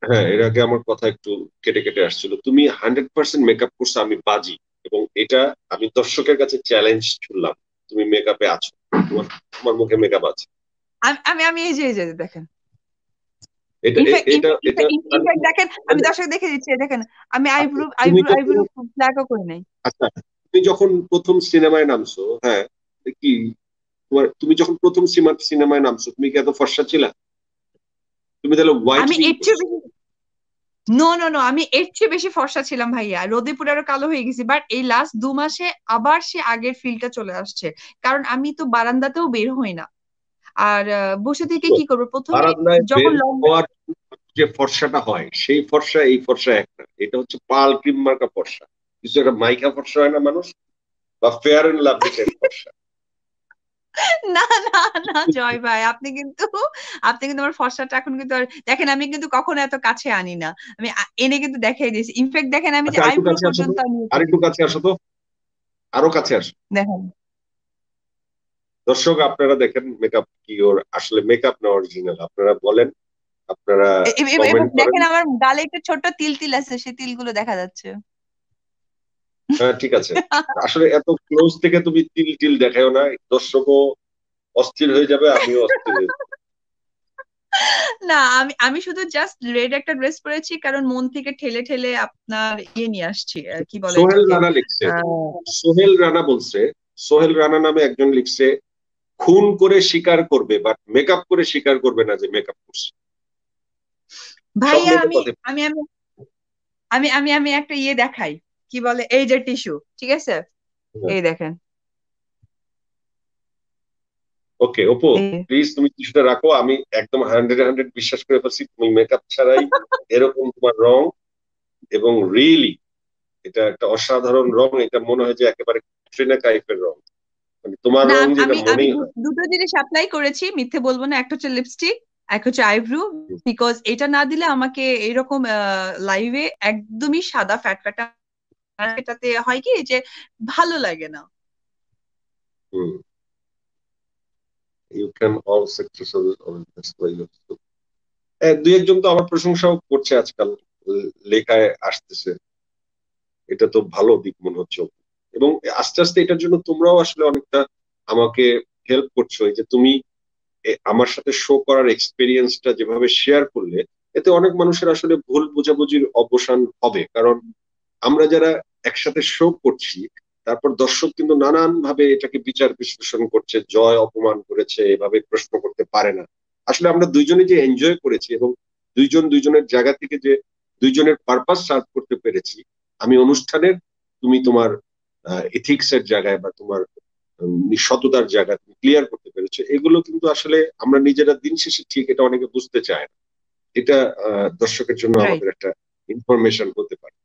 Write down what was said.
হ্যাঁ, এর আগে আমার কথা একটু কেটে কেটে আসছিল। তুমি 100% মেকআপ করছো, আমি বাজি। এবং এটা আমি দর্শকের কাছে চ্যালেঞ্জ ছুড়লাম, তুমি মেকআপে আছো, তোমার তোমার মুখে মেকআপ আছে। আমি আমি আমি এই যে দেখেন, এটা ইনফ্যাক্ট এটা এটা ইনফ্যাক্ট দেখেন, আমি মানে, দর্শক দেখে দিচ্ছি, দেখেন আমি আচ্ছা, আইব্রু তুমি আইব্রু যখন আইব্রু ব্ল্যাকও করি নাই। আচ্ছা তুমি যখন প্রথম সিনেমায় নামছো, হ্যাঁ, কি তুমি যখন প্রথম সিনেমায় নামছো, তুমি কি এত ফর্সা ছিলা? তুমি তাহলে আমি হোয়াইটেনিং এর চেয়ে করছো। বেশি, নো নো নো, আমি এর চেয়ে বেশি ফর্সা ছিলাম ভাইয়া, রোদে পুরো আরো কালো হয়ে গেছি, বাট এই লাস্ট 2 মাসে আবার সে আগের ফিলটা চলে আসছে। কারণ আমি তো বারান্দাতেও বের হই না। আর বসে থেকে কি করবো প্রথমে, বারান্দায় যখন বের লকডাউন। হওয়ার যে ফর্সাটা হয়, সেই ফর্সা এই ফর্সা একটা, এটা হচ্ছে পাল ক্রিম মার্কা ফর্সা। কিছু একটা মাইকা ফর্সা হয় না মানুষ, বা ফেয়ার এন্ড লাভলি টাইপ ফর্সা। না না না জয় ভাই, আপনি কিন্তু আমার ফর্সাটা এখন কিন্তু দেখেন, আমি কিন্তু কখনো এত কাছে আনি না। আমি এনে কিন্তু দেখাই দিয়েছি, ইনফেক্ট দেখেন আমি যে আচ্ছা, আরেকটু আইব্রো কাছে আসো তো, পর্যন্ত আমি ইয়ে করি। আরেকটু কাছে আসো তো, আরো কাছে আসো। দেখেন দর্শক আপনারা দেখেন মেকআপ কি ওর আসলে মেকআপ না অরিজিনাল, আপনারা বলেন, আপনারা এবং কমেন্ট করেন। দেখেন আমার গালে একটা ছোট্ট তিল তিল আছে, সেই তিলগুলো দেখা যাচ্ছে। হ্যাঁ, ঠিক আছে। আসলে এত ক্লোজ থেকে তুমি তিল টিল দেখাও না, দর্শকও অস্থির হয়ে যাবে, আমিও অস্থির হয়ে যাবো। না, আমি আমি শুধু জাস্ট রেড একটা ড্রেস পরেছি, কারণ মন থেকে ঠেলে ঠেলে আপনার ইয়ে নিয়ে আসছি, কি বলে সোহেল এটাকে। রানা লিখছে, আহ, সোহেল রানা বলছে, সোহেল রানা নামে একজন লিখছে, খুন করে স্বীকার করবে বাট মেকআপ করে স্বীকার করবে না যে মেকআপ করছে। সব ভাইয়া মেয়েদের আমি কথা। আমি আমি আমি আমি আমি একটা ইয়ে দেখাই, কি বলে এই যে টিস্যু, ঠিক আছে, এই দেখেন। ওকে অপু, এই প্লিজ তুমি কিছুটা রাখো, আমি একদম 100 বিশ্বাস করে ফেলছি তুমি মেকআপ ছাড়াই এরকম তোমার রং। এবং রিয়েলি এটা একটা অসাধারণ রং, এটা মনে হয় যে একেবারে ক্যাটরিনা কাইফের রং, মানে তোমার না, রং যেটা আমি আমি মনেই হয়। দুটো জিনিস অ্যাপ্লাই করেছি, মিথ্যে বলবো না, একটা হচ্ছে লিপস্টিক, এক হচ্ছে আইব্রু। বিকজ এটা না দিলে আমাকে এরকম লাইভে একদমই সাদা ফ্যাট ফ্যাট, এটাতে হয় কি যে ভালো লাগে না। Hmm, you can all success all this way of. দুই একজন তো আমার প্রশংসাও করছে আজকাল, লেখায় আসতেছে, এটা তো ভালো দিক মনে হচ্ছে। এবং আস্তে আস্তে এটার জন্য তোমরাও আসলে অনেকটা আমাকে হেল্প করছো, এই যে তুমি আমার সাথে শো করার এক্সপিরিয়েন্সটা যেভাবে শেয়ার করলে, এতে অনেক মানুষের আসলে ভুল বোঝাবুঝির অবসান হবে। কারণ আমরা যারা একসাথে শো করছি, তারপর দর্শক কিন্তু নানান ভাবে এটাকে বিচার বিশ্লেষণ করছে, জয় অপমান করেছে, এভাবে প্রশ্ন করতে পারে না। আসলে আমরা দুইজনে যে এনজয় করেছি এবং দুইজন দুইজনের জায়গা থেকে যে দুইজনের পারপাস সার্ভ করতে পেরেছি, আমি অনুষ্ঠানের, তুমি তোমার এথিক্স এর জায়গায় বা তোমার সততার জায়গা তুমি ক্লিয়ার করতে পেরেছো, এগুলো কিন্তু আসলে আমরা নিজেরা দিন শেষে ঠিক এটা অনেকে বুঝতে চায় না। এটা দর্শকের জন্য রাইট। আমাদের একটা ইনফরমেশন হতে পারে।